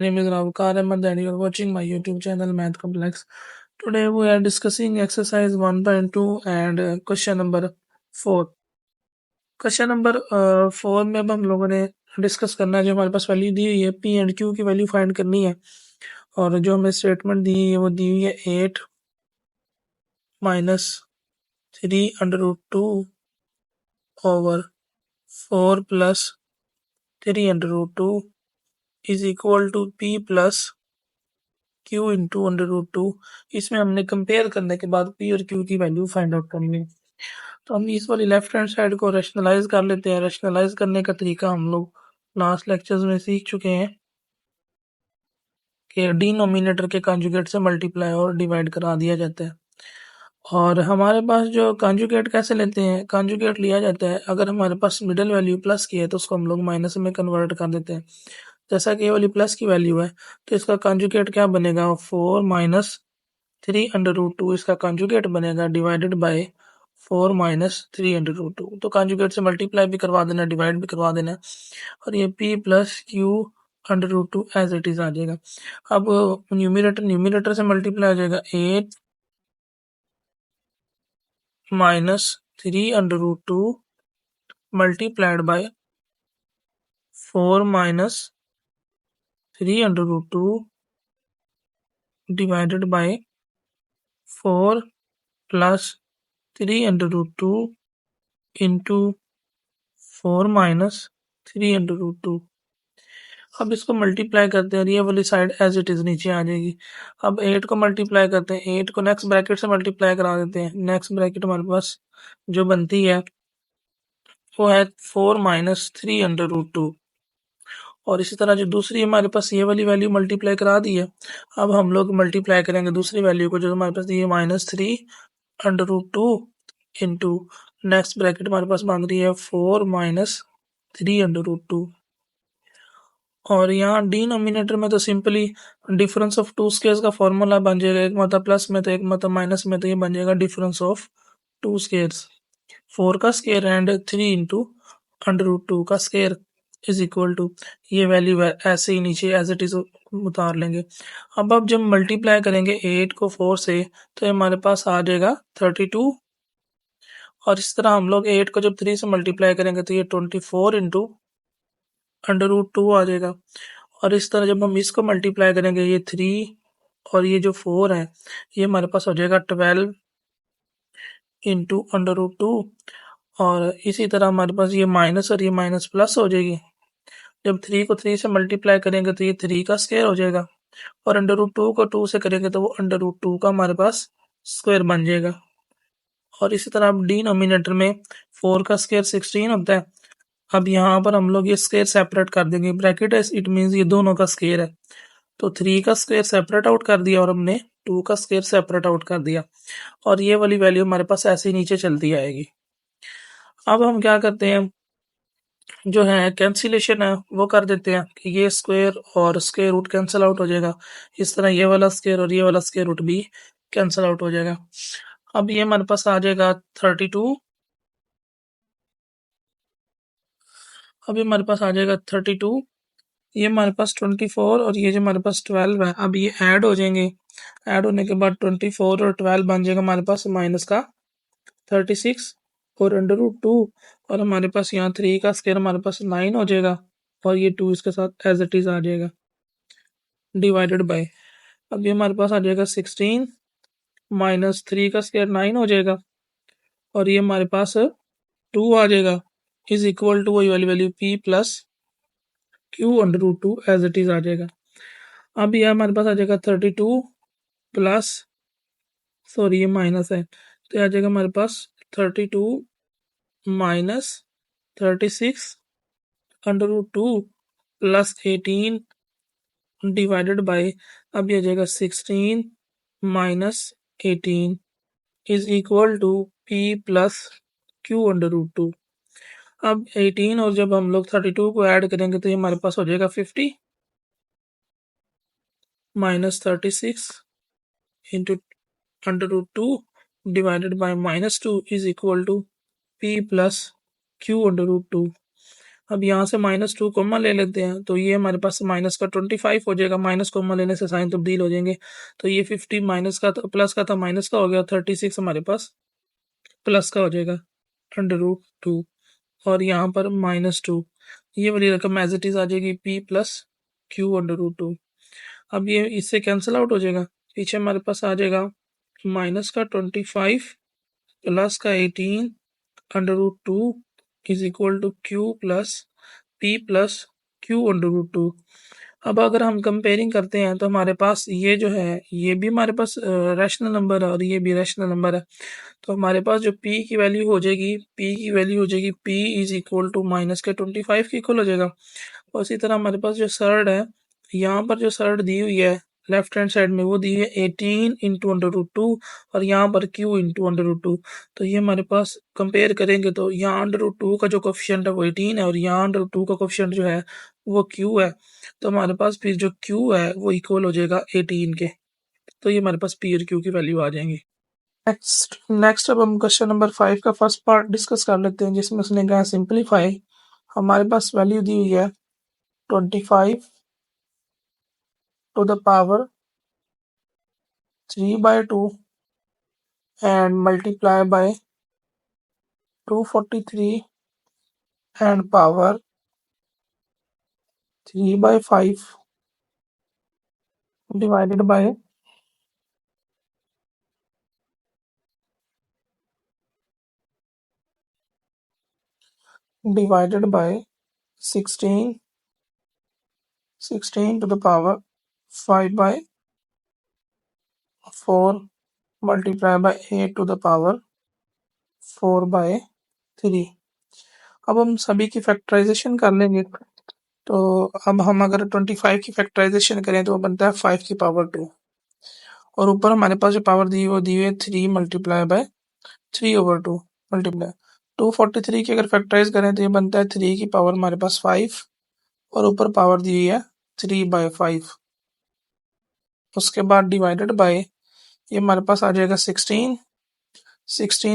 Name is Ravkar Ahmed and you are watching my YouTube channel Math Complex. Today we are discussing exercise 1.2 and question number 4. Question number 4 में अब हम लोगों ने discuss करना है। जो हमारे पास वैल्यू दी हुई है पी एंड क्यू की वैल्यू फाइंड करनी है और जो हमें स्टेटमेंट दी हुई है वो दी हुई है 8 minus 3√2 over 4 plus 3√2 is equal to P plus Q into √2। इसमें हमने कंपेयर करने के बाद पी और क्यू की वैल्यू फाइंड आउट करनी है। तो हम इस वाली लेफ्ट हैंड साइड को रैशनलाइज कर लेते हैं। रैशनलाइज करने का तरीका हम लोग लास्ट लेक्चर्स में सीख चुके हैं कि डिनोमिनेटर के कॉन्जुगेट से मल्टीप्लाई और डिवाइड करा दिया जाता है। और हमारे पास जो कॉन्जुगेट कैसे लेते हैं, कॉन्जुगेट लिया जाता है अगर हमारे पास मिडिल वैल्यू प्लस की है तो उसको हम लोग माइनस में कन्वर्ट कर देते हैं। जैसा कि ये वाली प्लस की वैल्यू है तो इसका कॉन्जुगेट क्या बनेगा, 4 माइनस 3√2 इसका कॉन्जुगेट बनेगा डिवाइडेड बाय 4 माइनस 3√2। तो कॉन्जुगेट से मल्टीप्लाई भी करवा देना, डिवाइड भी करवा देना और ये p plus Q √2 as it is आ जाएगा। अब न्यूमिनेटर से मल्टीप्लाई हो जाएगा 8 minus 3√2 multiplied by 4 minus 3√2 divided by 4 plus 3√2 into 4 minus 3√2। अब इसको मल्टीप्लाई करते हैं और ये वाली साइड एज इट इज नीचे आ जाएगी। अब 8 को मल्टीप्लाई करते हैं, 8 को नेक्स्ट ब्रैकेट से मल्टीप्लाई करा देते हैं। नेक्स्ट ब्रैकेट हमारे पास जो बनती है वो है 4 माइनस 3√2 और इसी तरह जो दूसरी हमारे पास ये वाली वैल्यू मल्टीप्लाई करा दी है। अब हम लोग मल्टीप्लाई करेंगे दूसरी वैल्यू को जो हमारे पास दी है -3√2 इंटू नेक्स्ट ब्रैकेट हमारे पास बन रही है 4 माइनस 3√2 और यहाँ डिनोमिनेटर में तो simply difference of two squares का फॉर्मूला बन जाएगा। एक मतलब प्लस में तो एक मतलब माइनस में, तो ये बन जाएगा डिफरेंस ऑफ टू स्केयर्स। 4 का स्केयर एंड 3 इंटू √2 का स्केयर इज इक्वल टू ये वैल्यू ऐसे ही नीचे एज इट इज उतार लेंगे। अब जब मल्टीप्लाई करेंगे 8 को 4 से तो हमारे पास आ जाएगा 32 और इस तरह हम लोग 8 को जब 3 से मल्टीप्लाई करेंगे तो ये 24 इंटू √2 आ जाएगा। और इस तरह जब हम इसको मल्टीप्लाई करेंगे ये 3 और ये जो 4 है ये हमारे पास हो जाएगा 12 इंटू √2 और इसी तरह हमारे पास ये माइनस और ये माइनस प्लस हो जाएगी। जब 3 को 3 से मल्टीप्लाई करेंगे तो ये 3 का स्क्वायर हो जाएगा और √2 को 2 से करेंगे तो वो √2 का हमारे पास स्क्वायर बन जाएगा। और इसी तरह अब डिनोमिनेटर में 4 का स्क्वायर 16 होता है। अब यहाँ पर हम लोग ये स्क्वायर सेपरेट कर देंगे, ब्रैकेट है इट मीन्स ये दोनों का स्क्वायर है। तो 3 का स्क्वायर सेपरेट आउट कर दिया और हमने 2 का स्क्वायर सेपरेट आउट कर दिया और ये वाली वैल्यू हमारे पास ऐसे ही नीचे चलती आएगी। अब हम क्या करते हैं, जो है कैंसिलेशन है वो कर देते हैं कि ये स्क्वायर और स्क्वायर रूट कैंसिल आउट हो जाएगा। इस तरह ये वाला स्क्वायर और ये वाला स्क्वायर रूट भी कैंसिल आउट हो जाएगा। अब ये हमारे पास आ जाएगा 32। अब ये हमारे पास आ जाएगा 32, ये हमारे पास 24 और ये जो हमारे पास 12 है। अब ये ऐड हो जाएंगे, ऐड होने के बाद 24 और 12 बन जाएगा हमारे पास माइनस का 36 और √2 और हमारे पास यहाँ 3 का स्क्वायर हमारे पास 9 हो जाएगा और ये 2 इसके साथ एज इट इज आ जाएगा डिवाइडेड बाय। अब ये हमारे पास आ जाएगा 16 माइनस 3 का स्क्वायर 9 हो जाएगा और ये हमारे पास 2 आ जाएगा इज इक्वल टू वही वाली value p plus Q √2 as it is आ जाएगा। अब ये हमारे पास आ जाएगा 32 प्लस, सॉरी ये माइनस है तो आ जाएगा हमारे पास 32 माइनस 36 √2 प्लस 18 डिवाइडेड बाय, अब ये आ जाएगा 16 minus 18 is equal to p plus Q √2। अब 18 और जब हम लोग 32 को ऐड करेंगे तो ये हमारे पास हो जाएगा 50 minus 36 into √2 divided by -2 is equal to p plus Q √2। अब यहाँ से -2 कॉमन ले लेते हैं, तो ये हमारे पास माइनस का 25 हो जाएगा। माइनस कॉमन लेने से साइन तब्दील हो जाएंगे, तो ये 50 माइनस का था, प्लस का था, माइनस का हो गया। 36 हमारे पास प्लस का हो जाएगा √2, और यहाँ पर -2, ये वाली रकम एज इट इज आ जाएगी p प्लस q/√2। अब ये इससे कैंसिल आउट हो जाएगा। पीछे हमारे पास आ जाएगा माइनस का 25 प्लस का 18/√2 is equal to q plus p plus q/√2। अब अगर हम कंपेयरिंग करते हैं तो हमारे पास ये जो है, ये भी हमारे पास रैशनल नंबर है और ये भी रैशनल नंबर है। तो हमारे पास जो p की वैल्यू हो जाएगी, p is equal to minus के 25 की इक्वल हो जाएगा। और इसी तरह हमारे पास जो सर्ड है, यहाँ पर जो सर्ड दी हुई है लेफ्ट हैंड साइड में, वो दी है 18 इंटू √2 और यहाँ पर q इंटू √2। तो ये हमारे पास कंपेयर करेंगे तो यहाँ √2 का जो कोफिशिएंट है वो 18 है और यहाँ √2 का कोफिशिएंट जो है वो q है। तो हमारे पास फिर जो q है वो इक्वल हो जाएगा 18 के। तो ये हमारे पास p और q की वैल्यू आ जाएंगी। नेक्स्ट अब हम क्वेश्चन नंबर 5 का फर्स्ट पार्ट डिस्कस कर लेते हैं, जिसमें उसने कहा सिंपलीफाई। हमारे पास वैल्यू दी हुई है 25 to the power 3/2 and multiply by 243 and power 3/5 divided by 16 to the power 5/4 multiply by 8 to the power 4/3। अब हम सभी की फैक्टराइजेशन कर लेंगे। तो अब हम अगर 25 की फैक्टराइजेशन करें तो वो बनता है 5 की पावर 2, और ऊपर हमारे पास जो पावर दी है वो दी हुई है 3 मल्टीप्लाई बाय 3/2 मल्टीप्लाई 243 की अगर फैक्टराइज करें तो ये बनता है 3 की पावर हमारे पास 5, और ऊपर पावर दी हुई है 3/5। उसके बाद डिवाइडेड बाय ये हमारे पास आ जाएगा 16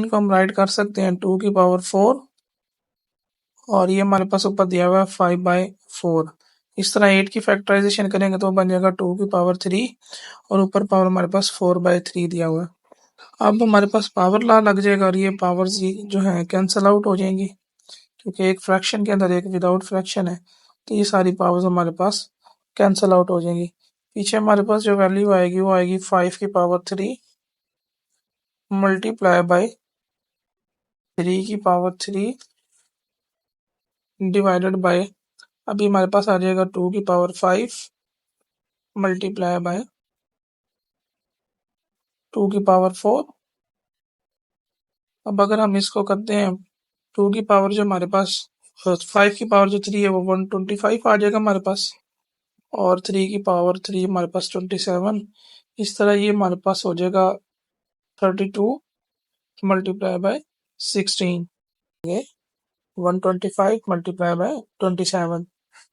को हम राइट कर सकते हैं 2 की पावर 4, और ये हमारे पास ऊपर दिया हुआ है 5/4। इस तरह 8 की फैक्टराइजेशन करेंगे तो बन जाएगा 2 की पावर 3, और ऊपर पावर हमारे पास 4/3 दिया हुआ है। अब हमारे पास पावर लॉ लग जाएगा और ये पावर्स जो है कैंसिल आउट हो जाएंगी, क्योंकि एक फ्रैक्शन के अंदर एक विदाउट फ्रैक्शन है, तो ये सारी पावर्स हमारे पास कैंसिल आउट हो जाएंगी। पीछे हमारे पास जो वैल्यू आएगी वो आएगी 5 की पावर 3 मल्टीप्लाई बाय 3 की पावर 3 डिवाइडेड बाय, अभी हमारे पास आ जाएगा 2 की पावर 5 मल्टीप्लाई बाय 2 की पावर 4। अब अगर हम इसको करते हैं 2 की पावर जो हमारे पास 5 की पावर जो 3 है वो 125 आ जाएगा हमारे पास, और 3 की पावर 3 हमारे पास 27। इस तरह ये हमारे पास हो जाएगा 32 मल्टीप्लाई बाय 16, 125 मल्टीप्लाई बाय 27,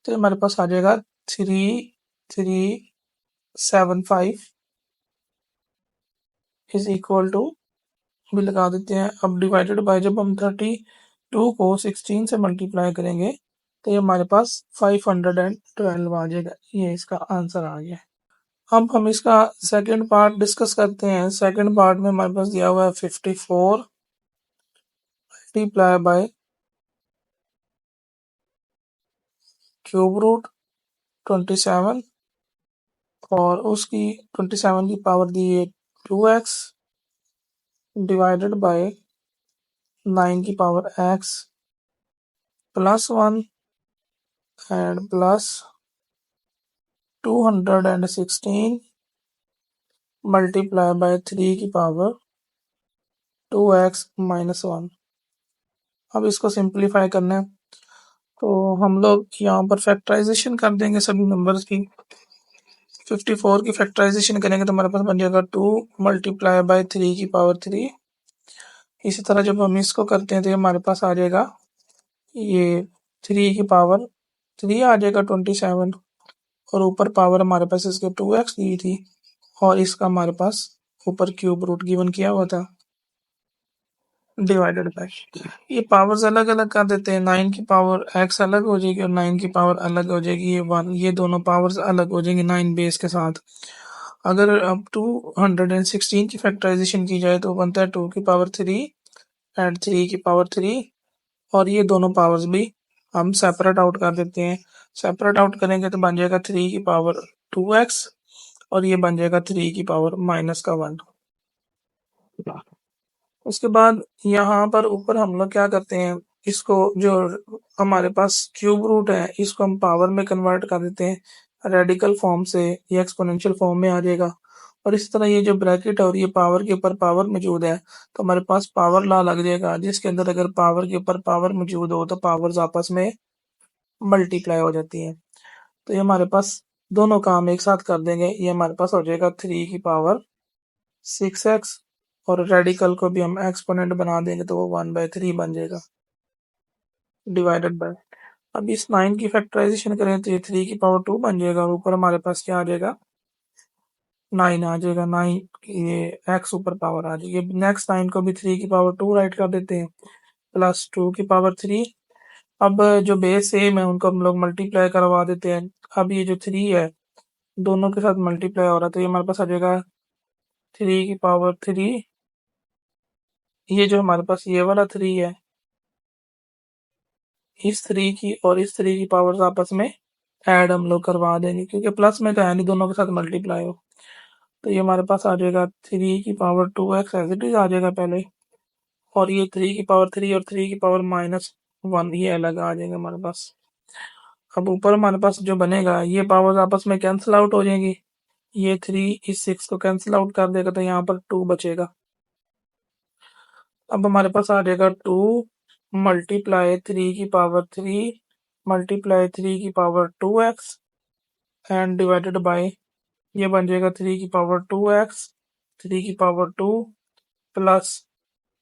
तो हमारे पास आ जाएगा 3375 इज इक्वल टू, भी लगा देते हैं। अब डिवाइडेड बाय जब हम 32 को 16 से मल्टीप्लाई करेंगे तो ये हमारे पास 512 आ जाएगा। ये इसका आंसर आ गया। अब हम इसका सेकंड पार्ट डिस्कस करते हैं। सेकंड पार्ट में हमारे पास दिया हुआ है 54 मल्टीप्लाई बाय क्यूब रूट 27, और उसकी 27 की पावर दी है 2x डिवाइडेड बाय 9 की power x plus 1 and plus 216 multiply by 3 की पावर 2x माइनस 1। अब इसको सिंप्लीफाई करना है तो हम लोग यहाँ पर फैक्टराइजेशन कर देंगे सभी नंबर्स की। 54 की फैक्टराइजेशन करेंगे तो हमारे पास बन जाएगा 2 मल्टीप्लाई बाय 3 की पावर 3। इसी तरह जब हम इसको करते हैं तो हमारे पास आ जाएगा ये 3 की पावर 3 आ जाएगा 27, और ऊपर पावर हमारे पास इसके 2x दी थी, और इसका हमारे पास ऊपर क्यूब रूट गिवन किया हुआ था। डिवाइडेड बाय, ये पावर्स अलग अलग कर देते हैं, 9 की पावर x अलग हो जाएगी और 9 की पावर अलग हो जाएगी, ये 1, ये दोनों पावर्स अलग हो जाएंगी 9 बेस के साथ। अगर अब 216 की फैक्टराइजेशन की जाए तो बनता है 2 की पावर 3 एंड 3 की पावर 3, और ये दोनों पावर्स भी हम सेपरेट आउट कर देते हैं। सेपरेट आउट करेंगे तो बन जाएगा 3 की पावर 2x, और ये बन जाएगा 3 की पावर -1। उसके बाद यहाँ पर ऊपर हम लोग क्या करते हैं, इसको जो हमारे पास क्यूब रूट है इसको हम पावर में कन्वर्ट कर देते हैं, रेडिकल फॉर्म से ये एक्सपोनेंशियल फॉर्म में आ जाएगा। और इस तरह ये जो ब्रैकेट है और ये पावर के ऊपर पावर मौजूद है तो हमारे पास पावर लॉ लग जाएगा, जिसके अंदर अगर पावर के ऊपर पावर मौजूद हो तो पावर्स आपस में मल्टीप्लाई हो जाती हैं। तो ये हमारे पास दोनों काम एक साथ कर देंगे, ये हमारे पास हो जाएगा 3 की पावर 6x, और रेडिकल को भी हम एक्सपोनेंट बना देंगे तो वो 1/3 बन जाएगा, डिवाइडेड बाय। अब इस 9 की फैक्टराइजेशन करें तो ये 3 की पावर 2 बन जाएगा, और ऊपर हमारे पास क्या आ जाएगा, 9 आ जाएगा। 9 ये x ऊपर पावर आ जाएगी। नेक्स्ट 9 को भी 3 की पावर 2 राइट कर देते हैं, प्लस 2 की पावर 3। अब जो बेस सेम है उनको हम लोग मल्टीप्लाई करवा देते हैं। अब ये जो 3 है दोनों के साथ मल्टीप्लाई हो रहा है तो ये हमारे पास आ जाएगा 3 की पावर 3। ये जो हमारे पास ये वाला 3 है, इस 3 की और इस 3 की पावर्स आपस में ऐड हम लोग करवा देंगे, क्योंकि प्लस में तो है नहीं, दोनों के साथ मल्टीप्लाई हो। तो ये हमारे पास आ जाएगा 3 की power 2x as it is आ जाएगा पहले, और ये 3 की पावर 3 और 3 की पावर -1 ये अलग आ जाएगा हमारे पास। अब ऊपर हमारे पास जो बनेगा ये पावर्स आपस में कैंसिल आउट हो जाएंगी, ये 3 इस 6 को कैंसिल आउट कर देगा तो यहाँ पर 2 बचेगा। अब हमारे पास आ जाएगा 2 मल्टीप्लाई 3 की पावर 3 मल्टीप्लाई 3 की power 2x and divided by, ये बन जाएगा 3 की पावर 2x, 3 की पावर 2 प्लस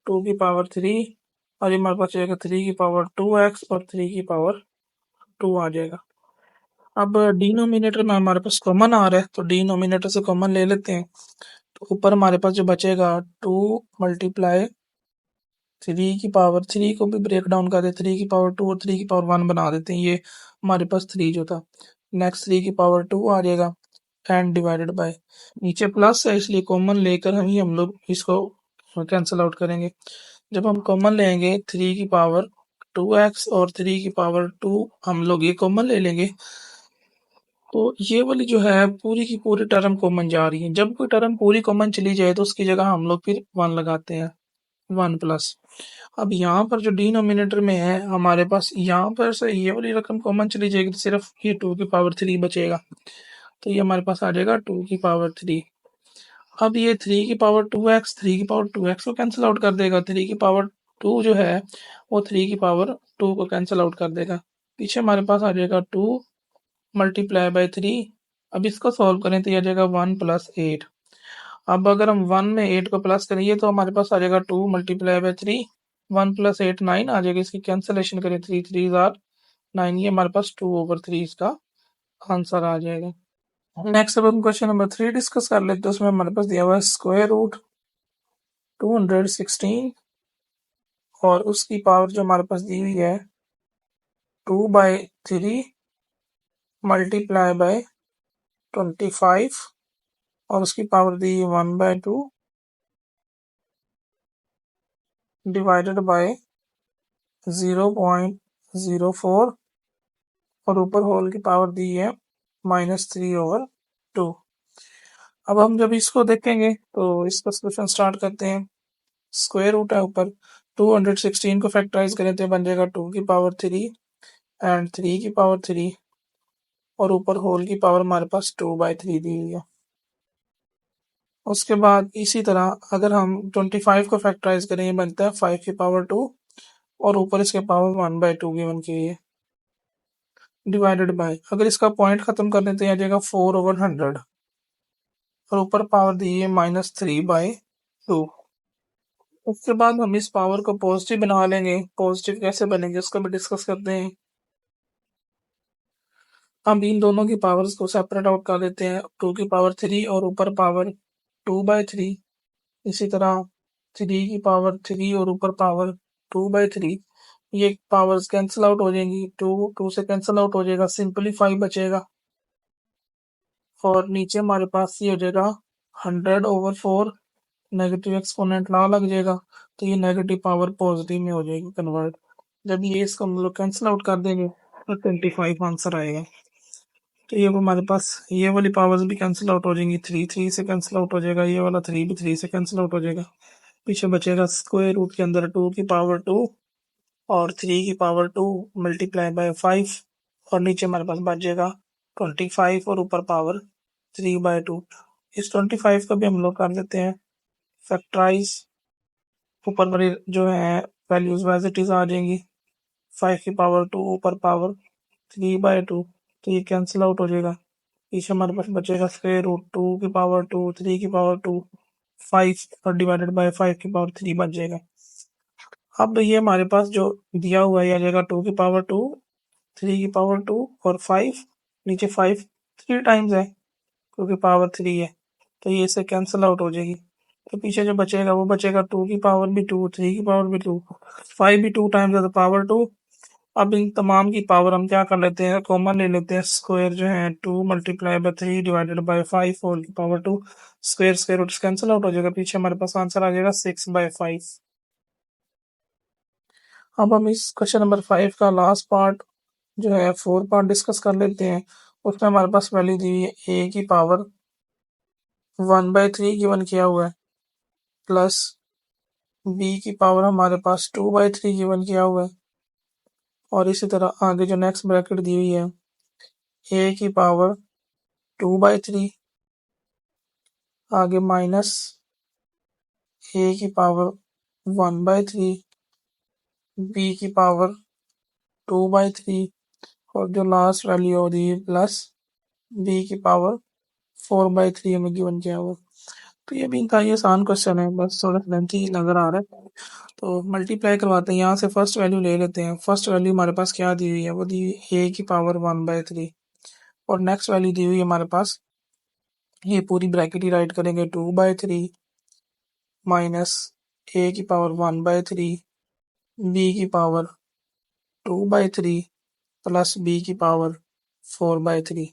2 की पावर 3, और ये हमारे पास जाएगा 3 की पावर 2x और 3 की पावर 2 आ जाएगा। अब डिनोमिनेटर में हमारे पास कॉमन आ रहा है तो डिनोमिनेटर से कॉमन ले लेते हैं, तो ऊपर हमारे पास जो बचेगा 2 मल्टीप्लाई 3 की पावर 3 को भी ब्रेक डाउन कर दे, 3 की पावर 2 और 3 की पावर 1 बना देते हैं, ये हमारे पास 3 जो था, नेक्स्ट 3 की पावर 2 आ जाएगा एंड डिवाइडेड बाय, नीचे प्लस है इसलिए कॉमन लेकर हम लोग इसको कैंसिल आउट करेंगे। जब हम कॉमन लेंगे 3 की पावर 2x और 3 की पावर 2 हम लोग ये कॉमन ले लेंगे, तो ये वाली जो है पूरी की पूरी टर्म कॉमन जा रही है। जब कोई टर्म पूरी कॉमन चली जाए तो उसकी जगह हम लोग फिर 1 लगाते हैं, 1 प्लस। अब यहाँ पर जो डिनोमिनेटर में है हमारे पास यहाँ पर से ये वाली रकम कॉमन चली जाएगी तो सिर्फ ये 2 की पावर 3 बचेगा, तो ये हमारे पास आ जाएगा 2 की पावर 3। अब ये 3 की पावर 2x 3 की पावर 2x को कैंसिल आउट कर देगा, 3 की पावर 2 जो है वो 3 की पावर 2 को कैंसिल आउट कर देगा, पीछे हमारे पास आ जाएगा 2 मल्टीप्लाई बाय 3। अब इसको सॉल्व करें तो ये आ जाएगा 1 प्लस 8। अब अगर हम 1 में 8 को प्लस करेंगे तो हमारे पास आ जाएगा 2 मल्टीप्लाई बाय 3, 1 प्लस 8 9 आ जाएगा, इसकी कैंसिलेशन करें 3 3 जार 9, ये हमारे पास 2/3 इसका आंसर आ जाएगा। नेक्स्ट अब हम क्वेश्चन नंबर 3 डिस्कस कर लेते हैं, उसमें हमारे पास दिया हुआ है स्क्वायर रूट 216 और उसकी पावर जो हमारे पास दी हुई है 2/3 मल्टीप्लाई बाय 25 और उसकी पावर दी 1/2 डिवाइडेड बाय 0.04 और ऊपर होल की पावर दी है -3/2। अब हम जब इसको देखेंगे तो इसका सोल्यूशन स्टार्ट करते हैं। स्क्वायर रूट है ऊपर, 216 को फैक्टराइज करें तो बन जाएगा 2 की पावर 3 एंड 3 की पावर 3, और ऊपर होल की पावर हमारे पास 2/3 दी हुई है। उसके बाद इसी तरह अगर हम 25 को फैक्टराइज करें ये बनता है 5 की पावर 2 और ऊपर इसके पावर 1/2 गिवन की है, डिवाइडेड बाय, अगर इसका पॉइंट खत्म कर दें तो आ जाएगा 4/100 और ऊपर पावर दी है -3/2। उसके बाद हम इस पावर को पॉजिटिव बना लेंगे, पॉजिटिव कैसे बनेंगे उसको भी डिस्कस करते हैं। हम इन दोनों की पावर्स को सेपरेट आउट कर देते हैं, 2 की पावर 3 और ऊपर पावर 2/3, इसी तरह 3 की पावर 3 और ऊपर पावर 2/3, ये पावर्स कैंसिल आउट हो जाएंगी, 2 से कैंसिल आउट हो जाएगा, सिंपलीफाई बचेगा और नीचे हमारे पास ये हो जाएगा 100/4, नेगेटिव एक्सपोनेंट ना लग जाएगा तो ये नेगेटिव पावर पॉजिटिव में हो जाएगी कन्वर्ट। जब ये इसको हम लोग कैंसिल आउट कर देंगे तो 25 आंसर आएगा। तो ये हमारे पास ये वाली पावर्स भी कैंसिल आउट हो जाएंगी, 3 से कैंसिल आउट हो जाएगा, ये वाला 3 भी 3 से कैंसिल आउट हो जाएगा। पीछे बचेगा स्क्वायर रूट के अंदर 2 की पावर 2 और 3 की पावर 2 मल्टीप्लाई बाय 5 और नीचे हमारे पास बच जाएगा 25 और ऊपर पावर 3/2। इस 25 का भी हम लोग कर लेते हैं फैक्टराइज, ऊपर वाली जो है वैल्यूज वैज इट इज आ जाएंगी, 5 की पावर 2 ऊपर पावर 3/2, तो ये कैंसिल आउट हो जाएगा। पीछे हमारे पास बचेगा स्क्वायर रूट 2 की पावर 2, 3 की पावर 2, 5 और डिवाइडेड बाय 5 की पावर 3 बच जाएगा। अब ये हमारे पास जो दिया हुआ है, आ जाएगा 2 की पावर 2, 3 की पावर 2 और 5, नीचे 5 3 टाइम्स है क्योंकि पावर 3 है, तो ये इससे कैंसिल आउट हो जाएगी। तो पीछे जो बचेगा वो बचेगा 2 की पावर भी 2, 3 की पावर भी 2, 5 भी 2 टाइम्स है तो पावर 2। अब इन तमाम की पावर हम क्या कर लेते हैं, कॉमन ले लेते हैं, स्क्वायर जो है 2 multiply by 3 divided by 5 whole की power 2, square square root cancel out हो जाएगा, पीछे हमारे पास आंसर आ जाएगा 6/5। अब हम इस क्वेश्चन नंबर 5 का लास्ट पार्ट जो है 4 पार्ट डिस्कस कर लेते हैं। उसमें हमारे पास वैल्यू दी हुई है a की पावर 1/3 गिवन किया हुआ है, प्लस b की पावर हमारे पास 2/3 गिवन किया हुआ है, और इसी तरह आगे जो नेक्स्ट ब्रैकेट दी हुई है a की पावर 2/3, आगे माइनस a की पावर 1/3, b की पावर 2/3 और जो लास्ट वैल्यू हो रही है प्लस b की पावर 4/3 हमें गिवन किया हुआ। तो ये भी इंतहाई आसान क्वेश्चन है, बस थोड़ा लेंथी नज़र आ रहा है। तो मल्टीप्लाई करवाते हैं, यहाँ से फर्स्ट वैल्यू ले लेते हैं। फर्स्ट वैल्यू हमारे पास क्या दी हुई है, वो दी हुई a की पावर 1/3 और नेक्स्ट वैल्यू दी हुई है हमारे पास, ये पूरी ब्रैकेट ही राइट करेंगे 2/3 माइनस a की पावर 1/3, b की पावर 2/3 प्लस b की पावर 4/3।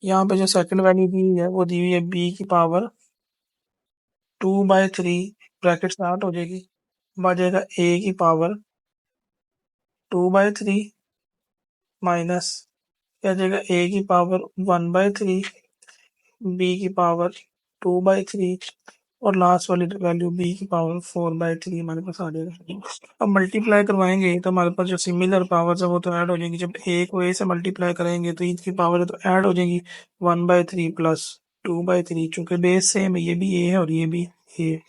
यहाँ पे जो सेकंड वैल्यू दी हुई है वो दी हुई है b की पावर 2/3, ब्रैकेट स्टार्ट हो जाएगी, बचेगा a की पावर 2/3 माइनस क्या जाएगा a की पावर 1/3, b की पावर 2/3 और लास्ट वाली वैल्यू b की पावर 4/3 हमारे पास आ जाएगा। अब मल्टीप्लाई करवाएंगे तो हमारे पास जो सिमिलर पावर्स है वो तो ऐड हो जाएंगी। जब a को a से मल्टीप्लाई करेंगे तो इनकी पावर है तो ऐड हो जाएंगी 1/3 प्लस 2/3, चूंकि बेस सेम है, ये भी a है और ये भी a है।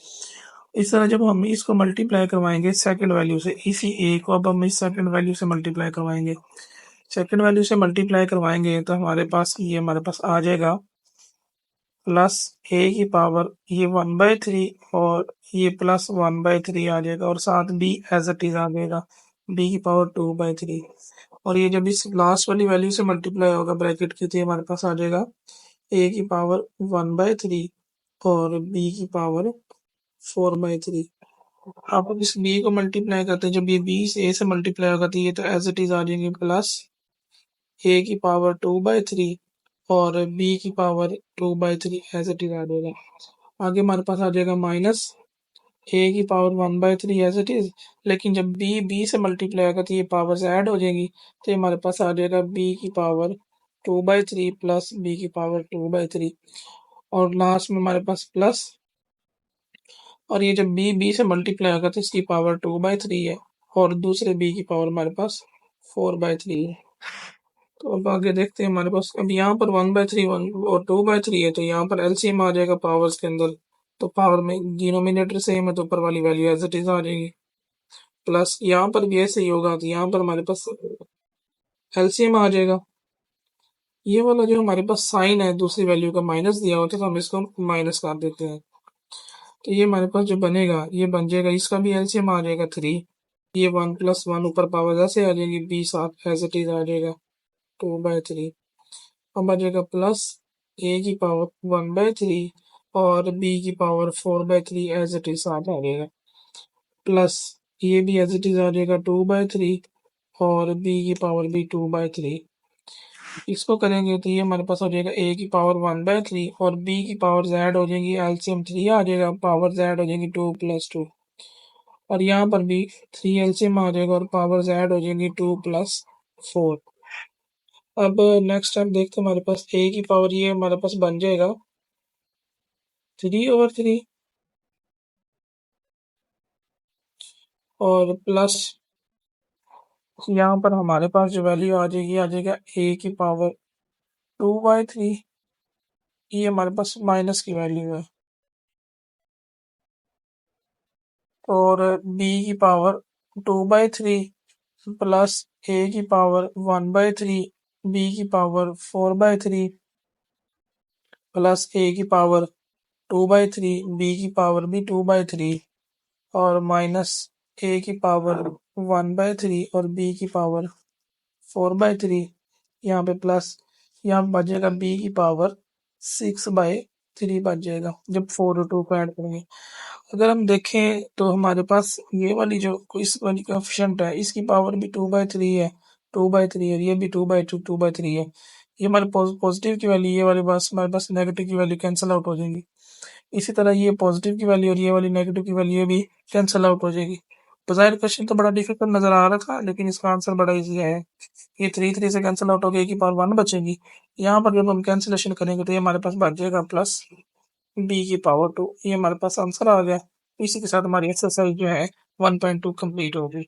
इस तरह जब हम इसको मल्टीप्लाई करवाएंगे सेकंड वैल्यू से, इसी a को अब हम इस सेकंड वैल्यू से मल्टीप्लाई करवाएंगे, सेकंड वैल्यू से मल्टीप्लाई करवाएंगे तो हमारे पास ये हमारे पास आ जाएगा प्लस a की पावर ये 1/3 और ये प्लस 1/3 आ जाएगा और साथ b एज इट इज आ जाएगा b की पावर 2/3, और ये जब इस लास्ट वाली वैल्यू से मल्टीप्लाई होगा ब्रैकेट की तो ये हमारे पास आ जाएगा a की पावर 1/3 और b की पावर 4/3। अब इस b को मल्टीप्लाई करते हैं, जब ये b से a से मल्टीप्लाई होगा तो ये तो एज इट इज आ जाएंगे प्लस a की पावर 2/3 और b की पावर 2/3 एज इट इज आ जाएगा। आगे हमारे पास आ जाएगा माइनस a की पावर 1/3 एज इट इज, लेकिन जब b से मल्टीप्लाई होगा तो ये पावर्स ऐड हो जाएंगी, तो हमारे पास आ जाएगा b की पावर 2/3 प्लस b की पावर 2/3 और लास्ट में हमारे पास प्लस, और ये जब b से मल्टीप्लाई होगा तो इसकी पावर 2/3 है और दूसरे b की पावर हमारे पास 4/3 है। तो अब आगे देखते हैं हमारे पास, अब यहाँ पर 1/3 और 2/3 है तो यहाँ पर एलसीएम आ जाएगा पावर्स के अंदर, तो पावर में डिनोमिनेटर सेम है तो ऊपर वाली वैल्यू एज इट इज आ जाएगी, प्लस यहाँ पर भी ऐसे ही होगा तो यहाँ पर हमारे पास एलसीएम आ जाएगा। ये वाला जो हमारे पास साइन है दूसरी वैल्यू का माइनस दिया होता है तो हम इसको माइनस कर देते हैं, तो ये हमारे पास जो बनेगा ये बन जाएगा, इसका भी एलसीएम आ जाएगा 3, ये 1 + 1 ऊपर पावर ऐसे आ जाएगी, बी साथ एज इट इज आ जाएगा 2/3, अब आ जाएगा प्लस a की पावर 1/3 और b की पावर 4/3 एज इट इज साथ आ जाएगा। प्लस ये भी एज इट इज आ जाएगा 2/3 और b की पावर भी 2/3। इसको करेंगे तो ये हमारे पास हो जाएगा a की पावर 1/3 और b की पावर z हो जाएगी, एलसीएम 3 आ जाएगा, पावर z हो जाएगी 2 + 2 और यहाँ पर भी 3 एलसीएम आ जाएगा और पावर z हो जाएगी 2 + 4। अब नेक्स्ट टाइम देखते हैं, हमारे पास a की पावर ये हमारे पास बन जाएगा 3/3 और प्लस यहाँ पर हमारे पास जो वैल्यू आ जाएगी a की पावर 2/3, ये हमारे पास माइनस की वैल्यू है, और b की पावर 2/3 प्लस a की पावर 1/3, b की पावर 4/3 प्लस a की पावर 2/3, b की पावर भी 2/3 और माइनस a की पावर 1/3 और b की पावर 4/3, यहाँ पे प्लस, यहाँ बच जाएगा b की पावर 6/3 बच जाएगा जब 4 और 2 को ऐड करेंगे। अगर हम देखें तो हमारे पास ये वाली जो इस वाली कोएफिशिएंट है, इसकी पावर भी 2/3 है, 2/3 और ये भी 2/3 है। ये हमारे पॉजिटिव की वैल्यू, ये वाली बस हमारे पास नेगेटिव की वैल्यू कैंसिल आउट हो जाएगी। इसी तरह ये पॉजिटिव की वैल्यू और ये वाली नेगेटिव की वैल्यू भी कैंसिल आउट हो जाएगी। बज़ाहिर क्वेश्चन तो बड़ा डिफिकल्ट नजर आ रहा था, लेकिन इसका आंसर बड़ा इजी है। ये 3 से कैंसिल आउट हो गया, की पावर 1 बचेगी। यहाँ पर जब हम कैंसिलेशन करेंगे तो ये हमारे पास बच जाएगा प्लस b की पावर 2। ये हमारे पास आंसर आ गया। इसी के साथ हमारी एक्सरसाइज जो है 1.2 कंप्लीट हो गई।